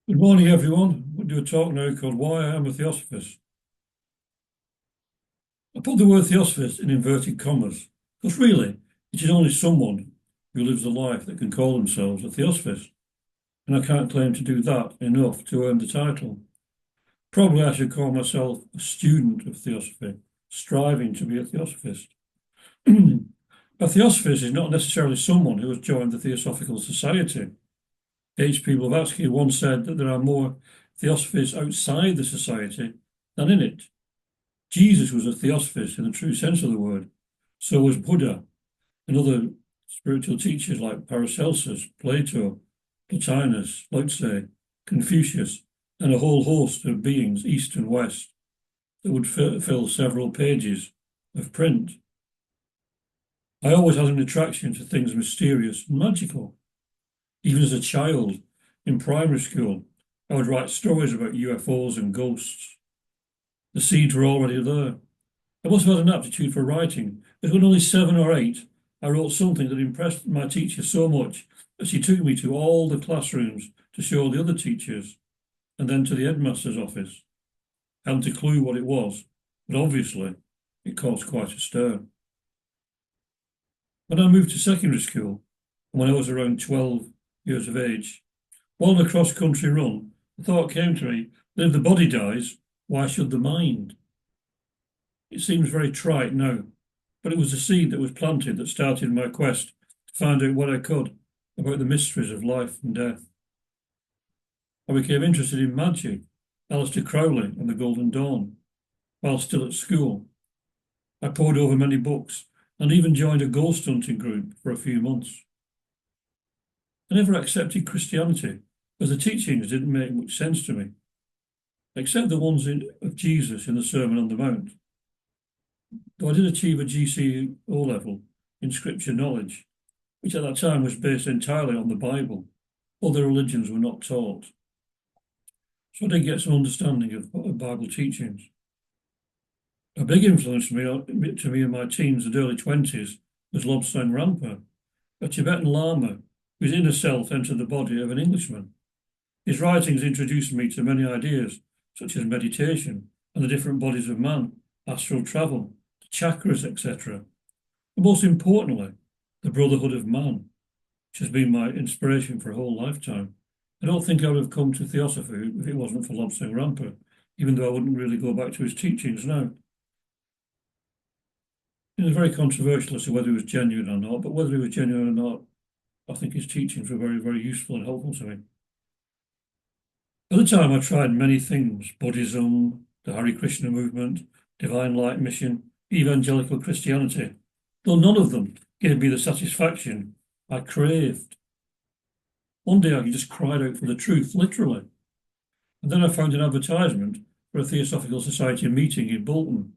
Good morning, everyone. We'll do a talk now called Why I Am a Theosophist. I put the word Theosophist in inverted commas, because really, it is only someone who lives a life that can call themselves a Theosophist, and I can't claim to do that enough to earn the title. Probably I should call myself a student of Theosophy, striving to be a Theosophist. A Theosophist is not necessarily someone who has joined the Theosophical Society. H.P. Blavatsky once said that there are more Theosophists outside the society than in it. Jesus was a Theosophist in the true sense of the word. So was Buddha and other spiritual teachers like Paracelsus, Plato, Plotinus, Lao Tse, Confucius, and a whole host of beings, east and west, that would fill several pages of print. I always had an attraction to things mysterious and magical. Even as a child in primary school, I would write stories about UFOs and ghosts. The seeds were already there. I must have had an aptitude for writing, but when only 7 or 8, I wrote something that impressed my teacher so much that she took me to all the classrooms to show the other teachers, and then to the headmaster's office. I hadn't a clue what it was, but obviously it caused quite a stir. When I moved to secondary school, and when I was around 12 years of age, while on a cross-country run, the thought came to me that if the body dies, why should the mind? It seems very trite now, but it was the seed that was planted that started my quest to find out what I could about the mysteries of life and death. I became interested in magic, Aleister Crowley and the Golden Dawn, while still at school. I pored over many books and even joined a ghost hunting group for a few months. I never accepted Christianity, as the teachings didn't make much sense to me, except the ones of Jesus in the Sermon on the Mount. Though I did achieve a GCE-O level in scripture knowledge, which at that time was based entirely on the Bible, other religions were not taught. So I did get some understanding of Bible teachings. A big influence to me in my teens and early 20s was Lobsang Rampa, a Tibetan Lama whose inner self entered the body of an Englishman. His writings introduced me to many ideas, such as meditation and the different bodies of man, astral travel, the chakras, etc. And most importantly, the brotherhood of man, which has been my inspiration for a whole lifetime. I don't think I would have come to Theosophy if it wasn't for Lobsang Rampa, even though I wouldn't really go back to his teachings now. It was very controversial as to whether he was genuine or not, but whether he was genuine or not, I think his teachings were very, very useful and helpful to me. At the time, I tried many things: Buddhism, the Hare Krishna movement, Divine Light Mission, evangelical Christianity, though none of them gave me the satisfaction I craved. One day I just cried out for the truth, literally. And then I found an advertisement for a Theosophical Society meeting in Bolton.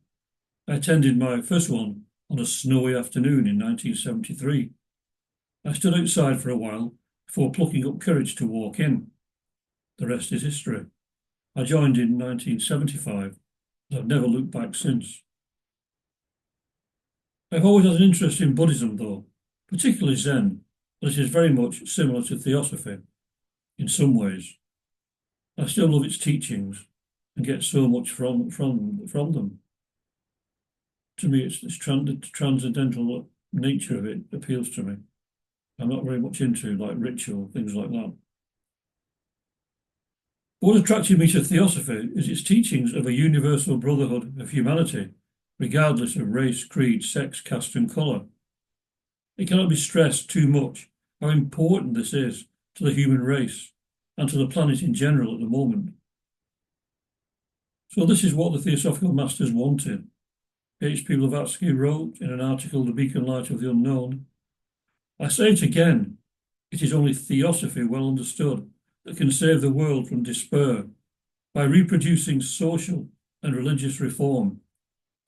I attended my first one on a snowy afternoon in 1973. I stood outside for a while before plucking up courage to walk in. The rest is history. I joined in 1975, and I've never looked back since. I've always had an interest in Buddhism, though, particularly Zen, but it is very much similar to Theosophy in some ways. I still love its teachings and get so much from them. To me, the transcendental nature of it appeals to me. I'm not very much into like ritual, things like that. What attracted me to Theosophy is its teachings of a universal brotherhood of humanity, regardless of race, creed, sex, caste, and colour. It cannot be stressed too much how important this is to the human race and to the planet in general at the moment. So this is what the Theosophical Masters wanted. H.P. Blavatsky wrote in an article, The Beacon Light of the Unknown, I say it again, it is only Theosophy well understood that can save the world from despair by reproducing social and religious reform,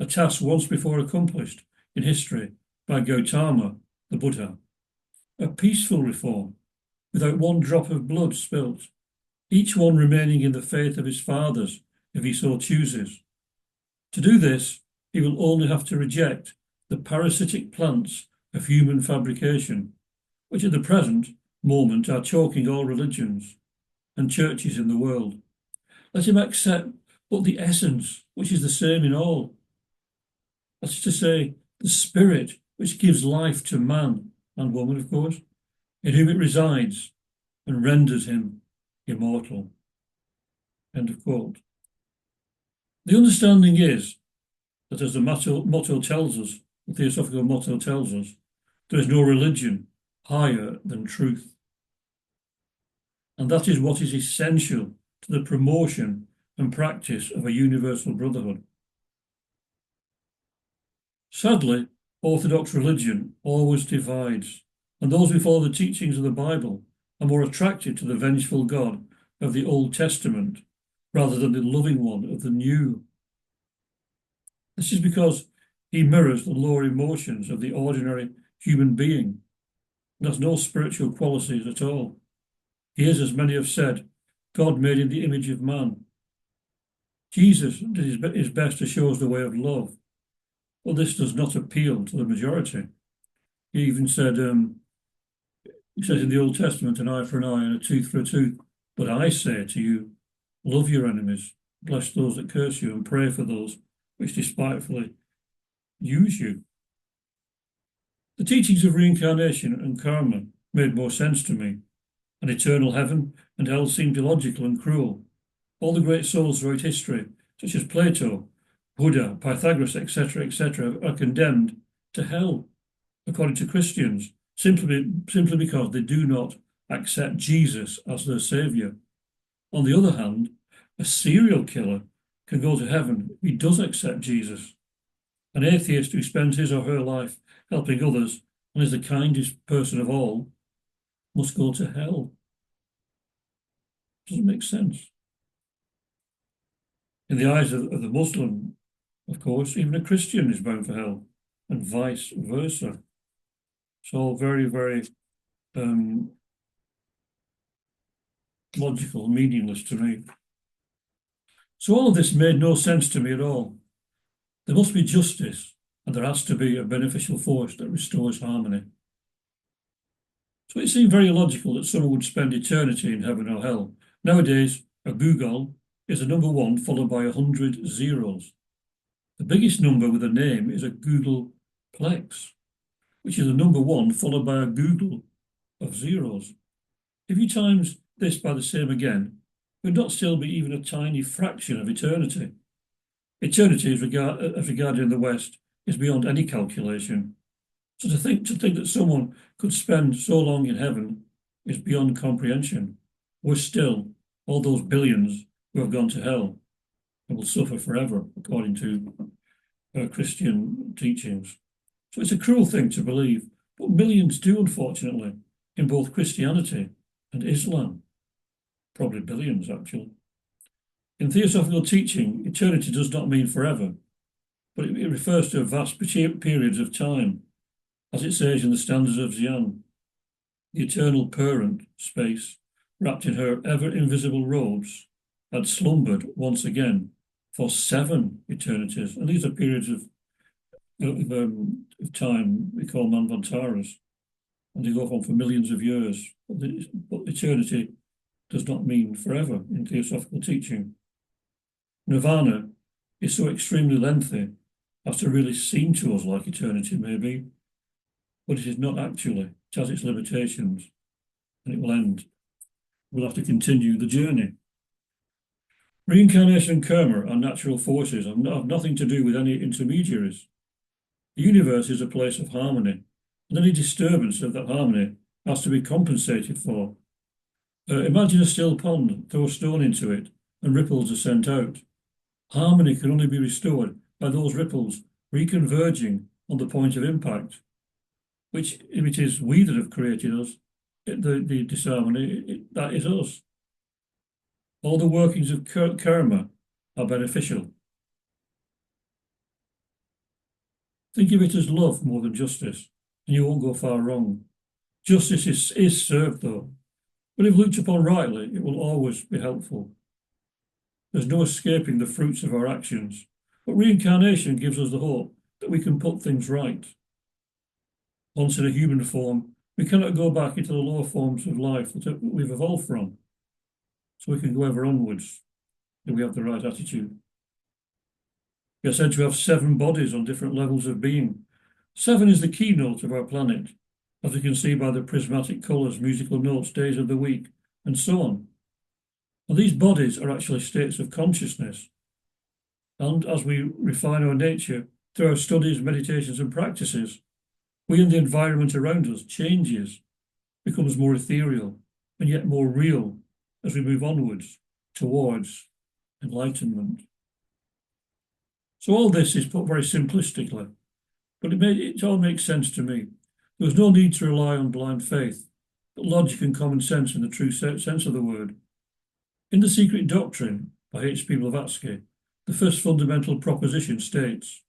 a task once before accomplished in history by Gautama, the Buddha. A peaceful reform, without one drop of blood spilt, each one remaining in the faith of his fathers if he so chooses. To do this, he will only have to reject the parasitic plants of human fabrication, which at the present moment are choking all religions. and churches in the world. Let him accept but the essence, which is the same in all. That's to say, the spirit which gives life to man and woman, of course, in whom it resides and renders him immortal. End of quote. The understanding is that, as the motto tells us, the Theosophical motto tells us, there is no religion higher than truth. And that is what is essential to the promotion and practice of a universal brotherhood. Sadly, Orthodox religion always divides, and those who follow the teachings of the Bible are more attracted to the vengeful God of the Old Testament rather than the loving one of the New. This is because he mirrors the lower emotions of the ordinary human being and has no spiritual qualities at all. He is, as many have said, God made in the image of man. Jesus did his best to show us the way of love, but this does not appeal to the majority. He even said, he says in the Old Testament, an eye for an eye and a tooth for a tooth. But I say to you, love your enemies, bless those that curse you, and pray for those which despitefully use you. The teachings of reincarnation and karma made more sense to me. An eternal heaven and hell seemed illogical and cruel. All the great souls throughout history, such as Plato, Buddha, Pythagoras, etc., are condemned to hell, according to Christians, simply because they do not accept Jesus as their saviour. On the other hand, a serial killer can go to heaven if he does accept Jesus. An atheist who spends his or her life helping others and is the kindest person of all must go to hell. Doesn't make sense. In the eyes of the Muslim, of course, even a Christian is bound for hell, and vice versa. It's all very, very logical, meaningless to me. So all of this made no sense to me at all. There must be justice, and there has to be a beneficial force that restores harmony. So it seemed very illogical that someone would spend eternity in heaven or hell. Nowadays, a Google is a number 1 followed by 100 zeros. The biggest number with a name is a Googleplex, which is a number 1 followed by a Google of zeros. If you times this by the same again, it would not still be even a tiny fraction of eternity. Eternity, as regarded in the West, is beyond any calculation. So to think that someone could spend so long in heaven is beyond comprehension. Worse still, all those billions who have gone to hell and will suffer forever, according to Christian teachings. So it's a cruel thing to believe, but millions do, unfortunately, in both Christianity and Islam. Probably billions, actually. In theosophical teaching, eternity does not mean forever, but it refers to vast periods of time, as it says in the stanzas of Xian. The eternal parent, space, wrapped in her ever-invisible robes, had slumbered once again for 7 eternities. And these are periods of time we call manvantaras, and they go on for millions of years. But eternity does not mean forever in theosophical teaching. Nirvana is so extremely lengthy as to really seem to us like eternity, maybe, but it is not actually. It has its limitations, and it will end. We'll have to continue the journey. Reincarnation and karma are natural forces and have nothing to do with any intermediaries. The universe is a place of harmony, and any disturbance of that harmony has to be compensated for. Imagine a still pond, throw a stone into it, and ripples are sent out. Harmony can only be restored by those ripples reconverging on the point of impact, which, if it is we that have created us, the disharmony, that is us. All the workings of karma are beneficial. Think of it as love more than justice, and you won't go far wrong. Justice is served, though, but if looked upon rightly, it will always be helpful. There's no escaping the fruits of our actions, but reincarnation gives us the hope that we can put things right. Once in a human form, we cannot go back into the lower forms of life that we've evolved from. so we can go ever onwards if we have the right attitude. We are said to have 7 bodies on different levels of being. 7 is the keynote of our planet, as we can see by the prismatic colours, musical notes, days of the week, and so on. And these bodies are actually states of consciousness. And as we refine our nature through our studies, meditations, and practices, we and the environment around us changes, becomes more ethereal, and yet more real as we move onwards towards enlightenment. So all this is put very simplistically, but it all makes sense to me. There was no need to rely on blind faith, but logic and common sense in the true sense of the word. In The Secret Doctrine by H.P. Blavatsky, the first fundamental proposition states,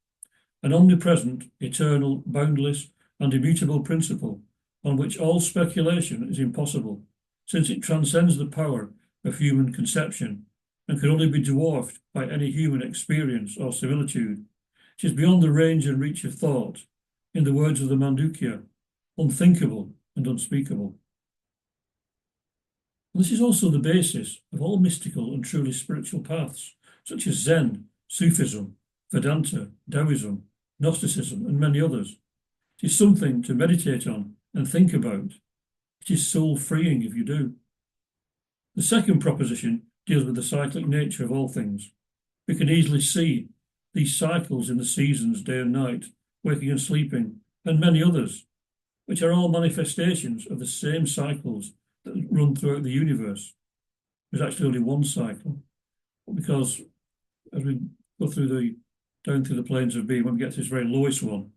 an omnipresent, eternal, boundless, and immutable principle on which all speculation is impossible, since it transcends the power of human conception and can only be dwarfed by any human experience or similitude. It is beyond the range and reach of thought, in the words of the Mandukya, unthinkable and unspeakable. And this is also the basis of all mystical and truly spiritual paths, such as Zen, Sufism, Vedanta, Taoism, Gnosticism, and many others. It is something to meditate on and think about. It is soul-freeing if you do. The second proposition deals with the cyclic nature of all things. We can easily see these cycles in the seasons, day and night, waking and sleeping, and many others, which are all manifestations of the same cycles that run throughout the universe. There's actually only one cycle, because as we go down through the planes of being, when we get to this very lowest one,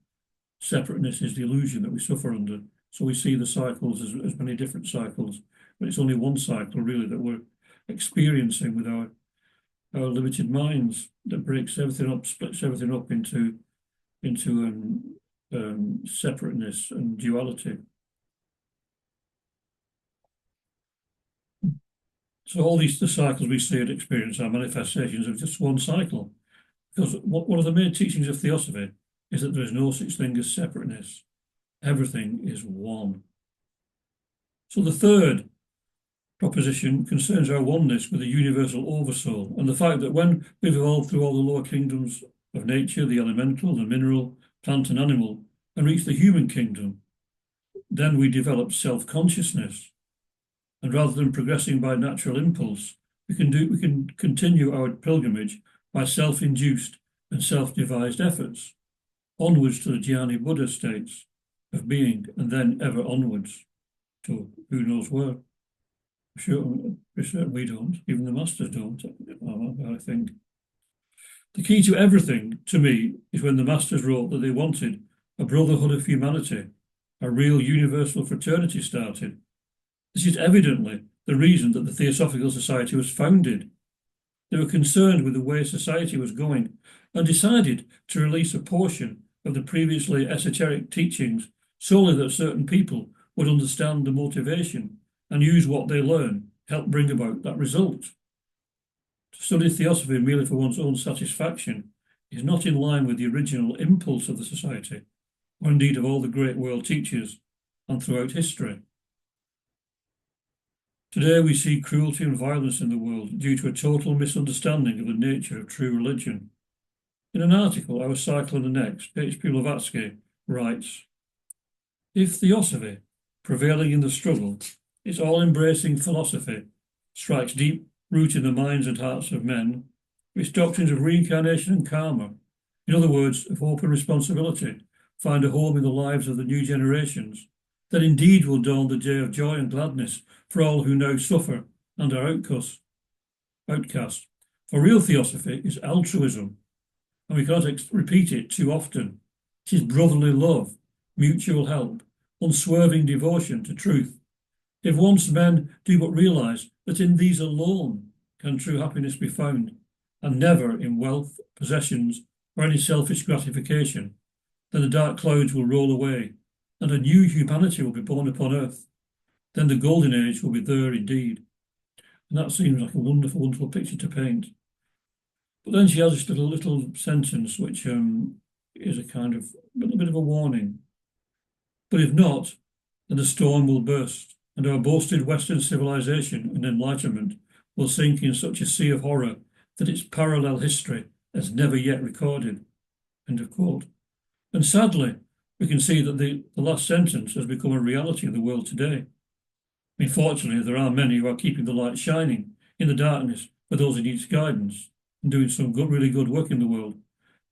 separateness is the illusion that we suffer under. So we see the cycles as many different cycles, but it's only one cycle really that we're experiencing with our limited minds, that breaks everything up, splits everything up into separateness and duality. So all the cycles we see and experience are manifestations of just one cycle. Because one of the main teachings of Theosophy is that there is no such thing as separateness. Everything is one. So the third proposition concerns our oneness with the universal oversoul, and the fact that when we've evolved through all the lower kingdoms of nature, the elemental, the mineral, plant and animal, and reach the human kingdom, then we develop self-consciousness. And rather than progressing by natural impulse, we can continue our pilgrimage by self-induced and self-devised efforts, onwards to the Jnani Buddha states of being, and then ever onwards to who knows where. For sure we don't, even the masters don't, I think. The key to everything, to me, is when the masters wrote that they wanted a brotherhood of humanity, a real universal fraternity started. This is evidently the reason that the Theosophical Society was founded. They were concerned with the way society was going and decided to release a portion of the previously esoteric teachings solely that certain people would understand the motivation and use what they learn to help bring about that result. To study Theosophy merely for one's own satisfaction is not in line with the original impulse of the society, or indeed of all the great world teachers and throughout history. Today we see cruelty and violence in the world due to a total misunderstanding of the nature of true religion. In an article, Our Cycle and the Next, H.P. Blavatsky writes, if Theosophy, prevailing in the struggle, its all-embracing philosophy, strikes deep root in the minds and hearts of men, its doctrines of reincarnation and karma, in other words, of hope and responsibility, find a home in the lives of the new generations, then indeed will dawn the day of joy and gladness for all who now suffer and are outcast. For real Theosophy is altruism, and we cannot repeat it too often. It is brotherly love, mutual help, unswerving devotion to truth. If once men do but realise that in these alone can true happiness be found, and never in wealth, possessions, or any selfish gratification, then the dark clouds will roll away, and a new humanity will be born upon earth. Then the golden age will be there indeed. And that seems like a wonderful, wonderful picture to paint. But then she has this little sentence which is a kind of a little bit of a warning. But if not, then the storm will burst, and our boasted Western civilization and enlightenment will sink in such a sea of horror that its parallel history has never yet recorded. End of quote. And sadly, we can see that the last sentence has become a reality of the world today. I mean, fortunately, there are many who are keeping the light shining in the darkness for those who need guidance and doing some good, really good work in the world.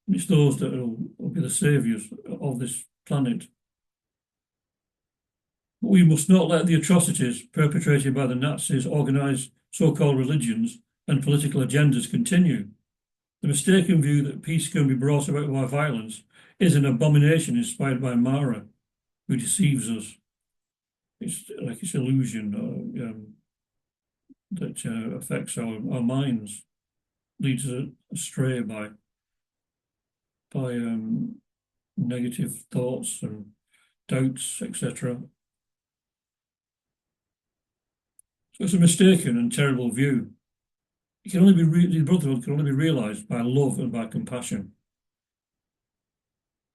And it's those that will be the saviours of this planet. But we must not let the atrocities perpetrated by the Nazis, organised so-called religions and political agendas continue. The mistaken view that peace can be brought about by violence is an abomination inspired by Mara, who deceives us. It's like it's illusion that affects our minds, leads us astray by negative thoughts and doubts, etc. So it's a mistaken and terrible view. It can only be the brotherhood can only be realised by love and by compassion.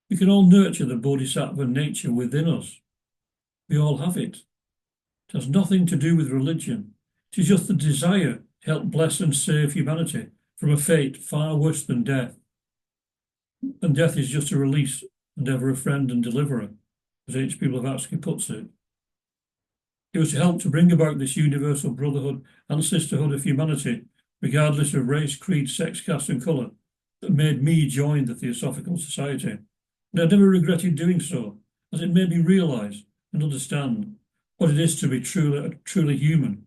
We can all nurture the bodhisattva nature within us. We all have it. It has nothing to do with religion. It is just the desire to help bless and save humanity from a fate far worse than death. And death is just a release and ever a friend and deliverer, as H.P. Blavatsky puts it. It was to help to bring about this universal brotherhood and sisterhood of humanity, regardless of race, creed, sex, caste and colour, that made me join the Theosophical Society. And I never regretted doing so, as it made me realise and understand what it is to be truly human,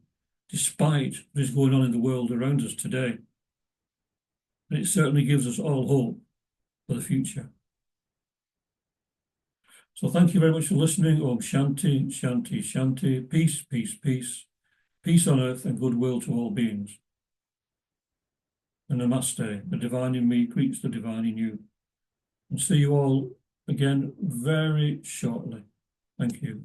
despite what is going on in the world around us today. And it certainly gives us all hope for the future. So thank you very much for listening. Om Shanti, Shanti, Shanti. Peace, peace, peace. Peace on earth and goodwill to all beings. And Namaste. The divine in me greets the divine in you. And see you all again very shortly. Thank you.